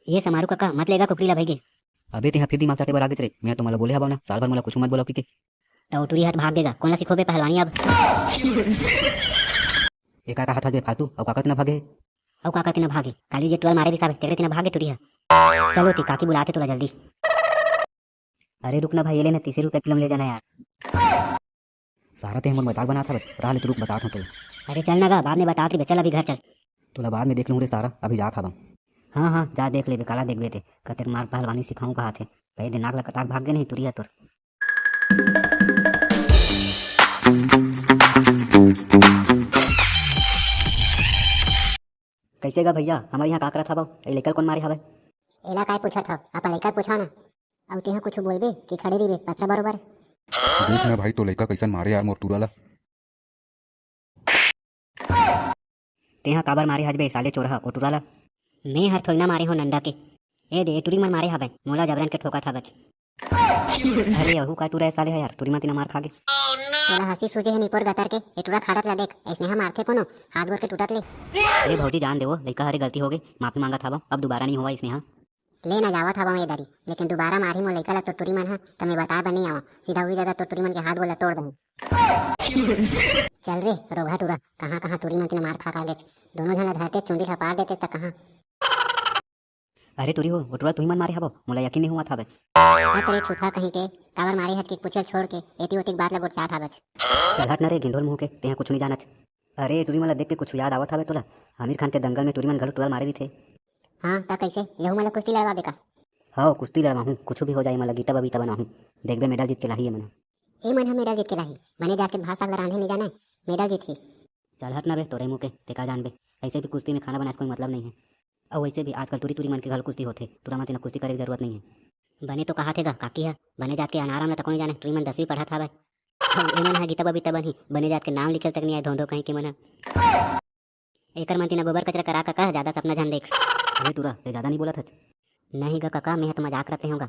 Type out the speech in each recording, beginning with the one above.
ये समारू काका मत लेगा कुकरी ला भैगे। अबे तेहा फिर दिमाग चाटे बर आगे चले, मैं तुम्हारा बोले हवा ना साल भर मोला कुछ मत बोलो कि तो टूरी हाथ भाग देगा, कौन ला सिखोबे पहलवानी अब। एका का हाथ हजे फालतू और काकत ना भागे। औ काका तिना भागे, काली जे टुअल मारे रिसाबे तेरे तिना भागे टूरी हा। चलो ती काकी बुलाते तुला जल्दी। अरे रुक ना भाई, ये लेना 30 रुपए किलो में ले जाना यार। सारा ते मोर मजाक बना था बस, रहा ले तू रुक बता था तुला। अरे चल ना गा, बाद में बता रही, चल अभी घर चल। तुला बाद में देख लूँ रे सारा, अभी जा था। हाँ हाँ जा देख ले काला देख बेते, कतेक मार पहलवानी सिखाऊं कहा थे भाई, दिनाग ला कटाक भाग गए नहीं टुरिया तोर। कैसे गा भैया, हमारे यहाँ काकरा था बाऊ, लेकर कौन मारे हवे। एला काय पूछा था, अपन लेकर पूछा ना। अब तेहा कुछ बोलबे कि खड़े रहिबे पथरा बरोबर। देख ना भाई तो लड़का कैसन मारे यार मोर टूरा ला। तेहा काबर मारे हजबे साले चोरहा ओ टुरा ला। मैं हर थोड़ी ना मारे हो नंदा के, ए दे टुरी मन मारे हवे, मोला जबरन के ठोका था बच। अरे यहू का टुरा साले है यार, टुरी मत ना मार खागे। तोला हंसी सूझे है निपोर गतर के, ए टुरा खाड़त ला देख, ऐसने हम मारथे कोनो हाथ गोर के टूटत ले। ए भौजी जान देवो, लइका हरे गलती हो गई, माफी मांगा था, अब दोबारा नहीं हुआ इसने। हाँ ले ना जावा था ये दरी, लेकिन दोबारा मारी मो लइका ला तो टुरी मन हा तमे बता बनी आवा, सीधा हुई जगह तो टुरी मन के हाथ बोला तोड़ दऊं। चल रे रोगा टुरा, कहां कहां टुरी मन के मार खा कागे, दोनों जन धरते चुंडी हपार देते त कहां। अरे टुरी हो टुरा तू ही मन मारे हबो, मोला यकीन नहीं हुआ था बे। तेरे छूथा कहीं के काबर मारे हज की पूछल छोड़ के एती ओती बात ला गोचा था बच। चल हट न रे गिंधोल मुंह के, तेहा कुछ नहीं जानत। अरे टुरी मला देख के कुछ याद आवत हवे तोला, आमिर खान के दंगल में टुरी मन घलो टुरा मारे भी थे। हां ता कैसे यहू मला कुश्ती लड़वा दे का। हां कुश्ती लड़वा हूं, कुछ भी हो जाए, मला गीता बबीता बना हूं, देखबे मेडल जीत के लाही है मना। ए मन हम मेडल जीत के लाही, बने जाके भात साग रांधे नहीं जाना, मेडल जीत ही। चल हट ना बे तोरे मुंह के, ते का जानबे, ऐसे भी कुश्ती में खाना बनाए कोई मतलब नहीं है। और वैसे भी आजकल टुरी टुरी मन के घर कुश्ती होते, टुरा मत ना कुश्ती करे की जरूरत नहीं है। बने तो कहा थे गा काकी है, बने जात के अनाराम तो कौन जाने, टुरी मन 10वीं पढ़ा था भाई। एमन है गीता बबीता बनी, बने जात के नाम लिखल तक नहीं आए, धोंधो कहीं के मना। एकर मन तीना गोबर कचरा करा का ज्यादा सपना जान देख। अरे टुरा ते ज्यादा नहीं बोला था। नहीं गा काका, मैं तो मजाक करते होगा।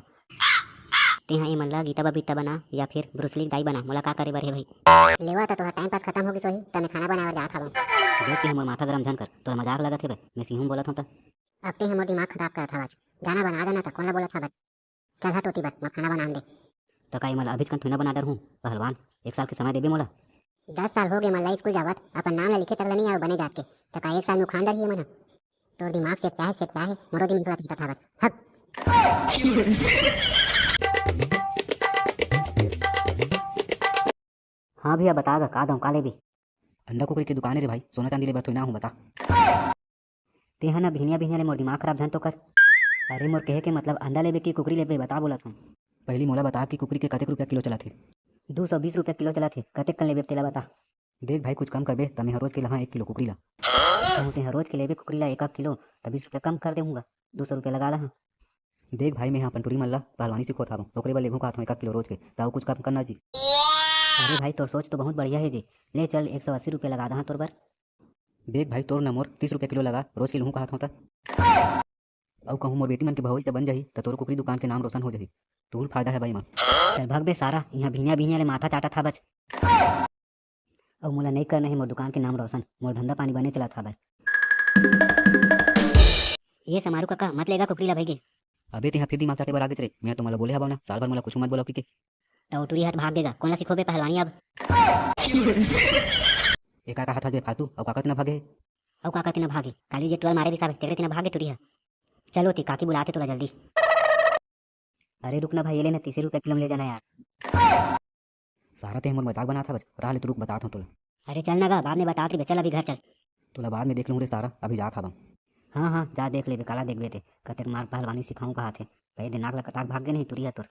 तेहा ये मन ला गीता बबीता बना या फिर ब्रूसली दाई बना, मोला का करे बर है भाई। लेवा तो तोहर टाइम पास खत्म हो गई सोही, तने खाना बनावर जात हवं। देख के हमर माथा गरम झन कर, तोरा मजाक लगत है बे, मैं सिंहू बोलत हूं त। अब ते हमर दिमाग खराब करत हवच, गाना बना देना त कौन ला बोलत हवच। चल हट ओती बस, मैं खाना बना दे। तो काई मला अभी कन थुना बना डर हूं पहलवान, 1 साल के समय देबे मोला। 10 साल हो गए मला स्कूल जावत, अपन नाम ला लिखे तक नहीं आयो बने जात के, तो का 1 साल में खान दर ही मना। तोर दिमाग से क्या है मोरो दिन निकलत हिता थावत हक। हाँ भैया बता गा का दऊं का लेबी। अंडा कुकरी की दुकान है रे भाई, सोना चांदी ले बर थोड़ी ना हूँ, बता। तेहा ना भिनिया भिनिया ले मोर दिमाग खराब झन तो कर। अरे मोर कहे के मतलब अंडा लेबे की कुकरी लेबे बता बोला था। पहली मोला बता कि कुकरी के कतेक रुपया किलो चला थे। 220 रुपये किलो चला थे, कतेक कन लेबे तेला बता। देख भाई कुछ कम कर बे, तमें हर रोज के लहा 1 किलो कुकरी ला। कहूँ ते रोज के लेबे कुकरी ला 1 किलो, तो 20 रुपये कम कर देऊँगा, 200 रुपये लगा ला। देख भाई मैं यहाँ पंटूरी मन ला पहलवानी सीखो था, ओकरे बर लेहू का 1 किलो रोज के, ताऊ कुछ कम करना जी। अरे भाई तोर सोच तो बहुत बढ़िया है जी, ले चल 180 रुपये लगा दहा तोर बर। देख भाई तोर न मोर 30 रुपया किलो लगा, रोज के लहू का था। और कहूँ मोर बेटी मन के भविष्य बन जाही तो तोर कुकरी दुकान के नाम रोशन हो जाही, तोर फायदा है भाई मां। चल भाग बे सारा, यहाँ भिनिया भिनिया ले माथा चाटा था बच। और मोला नहीं करना है मोर दुकान के नाम रोशन, मोर धंधा पानी बने चला था भाई। ये समारू काका मत लेगा कुकरी ला भैगे। अबे तेहा फिर दिमाग चाटे बर आगे चले, मैं तुम्हारा बोले हवा ना साल भर मोला कुछ मत बोलो कि तो टुरी हाथ भाग देगा, कौन ला सिखोबे पहलवानी अब। एका का हाथ हजे फालतू और काकत ना भागे। औ काका तिना भागे, काली जे टुअल मारे रिसाबे तेरे तिना भागे टुरी हा। चलो ती काकी बुलाते तुला जल्दी। अरे रुक ना भाई, ये लेना 30 रुपए किलो में ले जाना यार। सारा ते मोर मजाक बना था बस, रहा ले तू रुक बता था तुला। अरे चल ना गा, बाद में बता रही, चल अभी घर चल। तुला बाद में देख लूँ रे सारा, अभी जा था। हाँ हाँ जा देख ले काला देख बेते, कतेक मार पहलवानी सिखाऊं कहा थे भाई, दिनाग ला कटाक भाग गए नहीं टुरिया तोर।